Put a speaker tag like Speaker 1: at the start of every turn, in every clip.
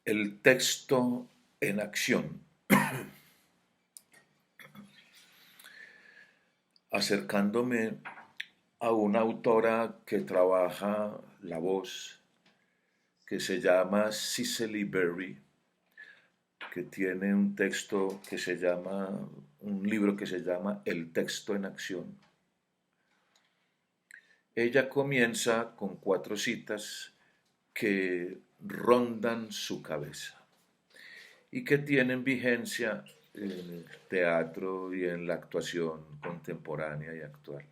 Speaker 1: El texto en acción, acercándome a una autora que trabaja la voz, que se llama Cicely Berry, que tiene un texto que se llama, un libro que se llama El texto en acción. Ella comienza con 4 citas que rondan su cabeza y que tienen vigencia en el teatro y en la actuación contemporánea y actual.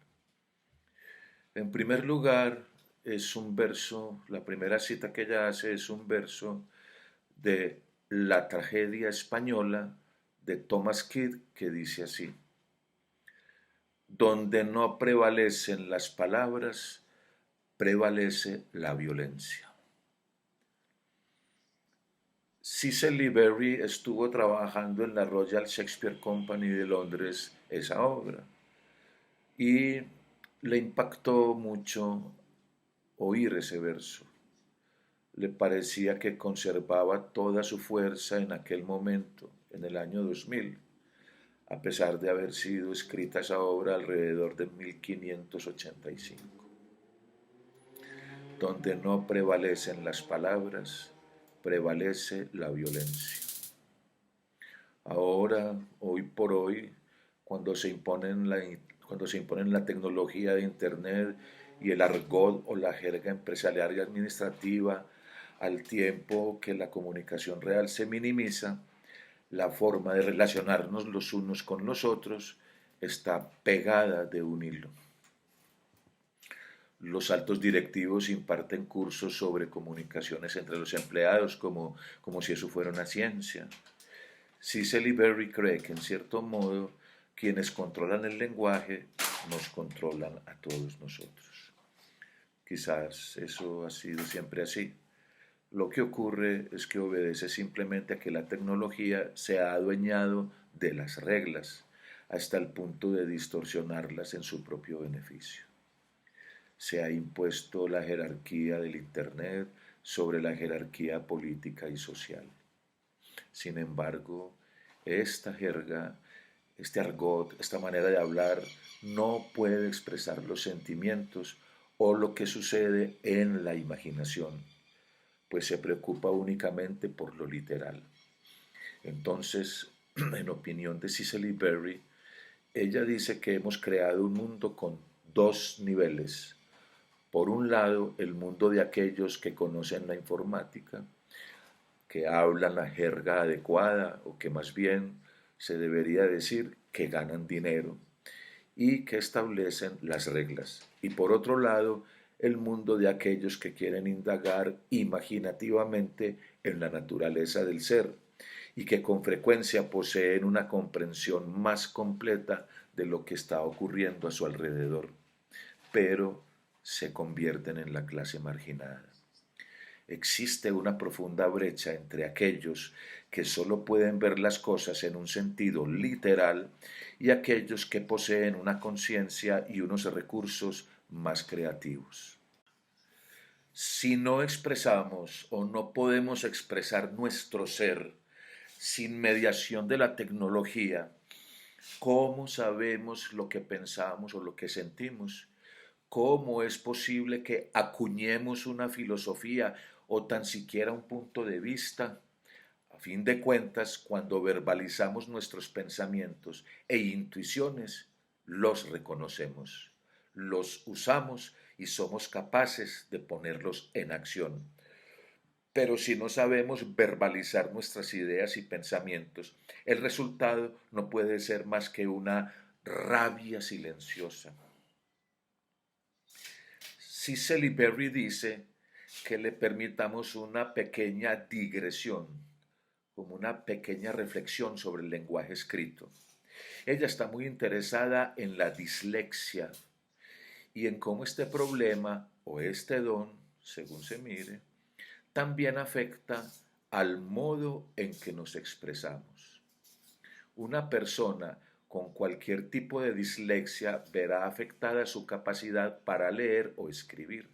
Speaker 1: En primer lugar, es un verso, la primera cita que ella hace es un verso de La tragedia española de Thomas Kidd que dice así: donde no prevalecen las palabras, prevalece la violencia. Cicely Berry estuvo trabajando en la Royal Shakespeare Company de Londres esa obra y le impactó mucho oír ese verso. Le parecía que conservaba toda su fuerza en aquel momento, en el año 2000, a pesar de haber sido escrita esa obra alrededor de 1585. Donde no prevalecen las palabras, prevalece la violencia. Ahora, hoy por hoy, cuando se imponen cuando se imponen la tecnología de Internet y el argot o la jerga empresarial y administrativa, al tiempo que la comunicación real se minimiza, la forma de relacionarnos los unos con los otros está pegada de un hilo. Los altos directivos imparten cursos sobre comunicaciones entre los empleados como si eso fuera una ciencia. Cicely Berry cree que, en cierto modo, quienes controlan el lenguaje nos controlan a todos nosotros. Quizás eso ha sido siempre así. Lo que ocurre es que obedece simplemente a que la tecnología se ha adueñado de las reglas hasta el punto de distorsionarlas en su propio beneficio. Se ha impuesto la jerarquía del Internet sobre la jerarquía política y social. Sin embargo, esta jerga, este argot, esta manera de hablar no puede expresar los sentimientos o lo que sucede en la imaginación, pues se preocupa únicamente por lo literal. Entonces, en opinión de Cicely Berry, ella dice que hemos creado un mundo con 2 niveles. Por un lado, el mundo de aquellos que conocen la informática, que hablan la jerga adecuada o que más bien se debería decir que ganan dinero y que establecen las reglas. Y por otro lado, el mundo de aquellos que quieren indagar imaginativamente en la naturaleza del ser y que con frecuencia poseen una comprensión más completa de lo que está ocurriendo a su alrededor, pero se convierten en la clase marginada. Existe una profunda brecha entre aquellos que solo pueden ver las cosas en un sentido literal y aquellos que poseen una conciencia y unos recursos más creativos. Si no expresamos o no podemos expresar nuestro ser sin mediación de la tecnología, ¿cómo sabemos lo que pensamos o lo que sentimos? ¿Cómo es posible que acuñemos una filosofía o tan siquiera un punto de vista? A fin de cuentas, cuando verbalizamos nuestros pensamientos e intuiciones, los reconocemos, los usamos y somos capaces de ponerlos en acción. Pero si no sabemos verbalizar nuestras ideas y pensamientos, el resultado no puede ser más que una rabia silenciosa. Cicely Berry dice que le permitamos una pequeña digresión, como una pequeña reflexión sobre el lenguaje escrito. Ella está muy interesada en la dislexia y en cómo este problema o este don, según se mire, también afecta al modo en que nos expresamos. Una persona con cualquier tipo de dislexia verá afectada su capacidad para leer o escribir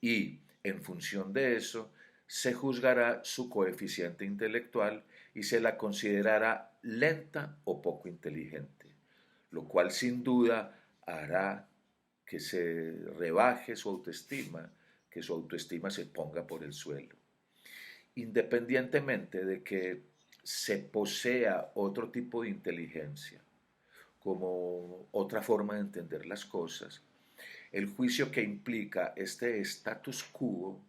Speaker 1: y, en función de eso, se juzgará su coeficiente intelectual y se la considerará lenta o poco inteligente, lo cual sin duda hará que se rebaje su autoestima, que su autoestima se ponga por el suelo. Independientemente de que se posea otro tipo de inteligencia, como otra forma de entender las cosas, el juicio que implica este status quo,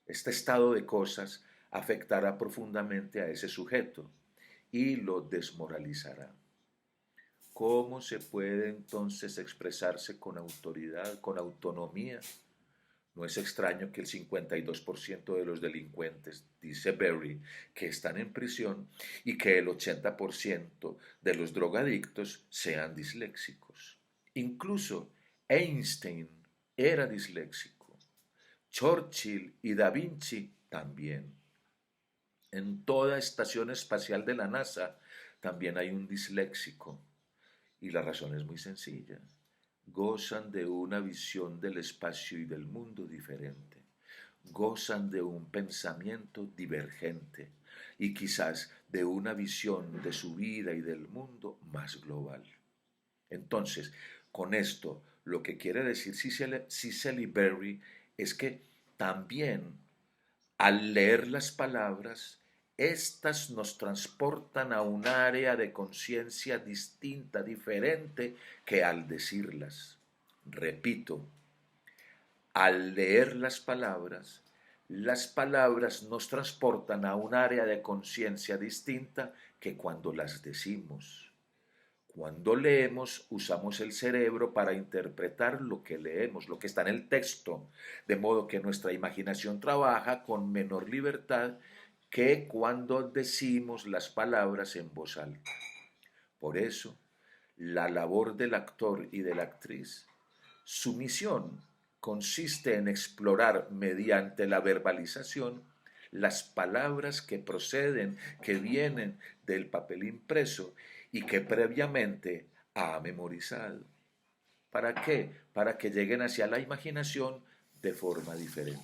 Speaker 1: este estado de cosas, afectará profundamente a ese sujeto y lo desmoralizará. ¿Cómo se puede entonces expresarse con autoridad, con autonomía? No es extraño que el 52% de los delincuentes, dice Berry, que están en prisión y que el 80% de los drogadictos sean disléxicos. Incluso Einstein era disléxico. Churchill y Da Vinci también. En toda estación espacial de la NASA también hay un disléxico. Y la razón es muy sencilla. Gozan de una visión del espacio y del mundo diferente. Gozan de un pensamiento divergente y quizás de una visión de su vida y del mundo más global. Entonces, con esto, lo que quiere decir Cicely Berry es que también al leer las palabras, éstas nos transportan a un área de conciencia distinta, diferente que al decirlas. Repito, al leer las palabras nos transportan a un área de conciencia distinta que cuando las decimos. Cuando leemos, usamos el cerebro para interpretar lo que leemos, lo que está en el texto, de modo que nuestra imaginación trabaja con menor libertad que cuando decimos las palabras en voz alta. Por eso, la labor del actor y de la actriz, su misión consiste en explorar mediante la verbalización las palabras que proceden, que vienen del papel impreso y que previamente ha memorizado. ¿Para qué? Para que lleguen hacia la imaginación de forma diferente.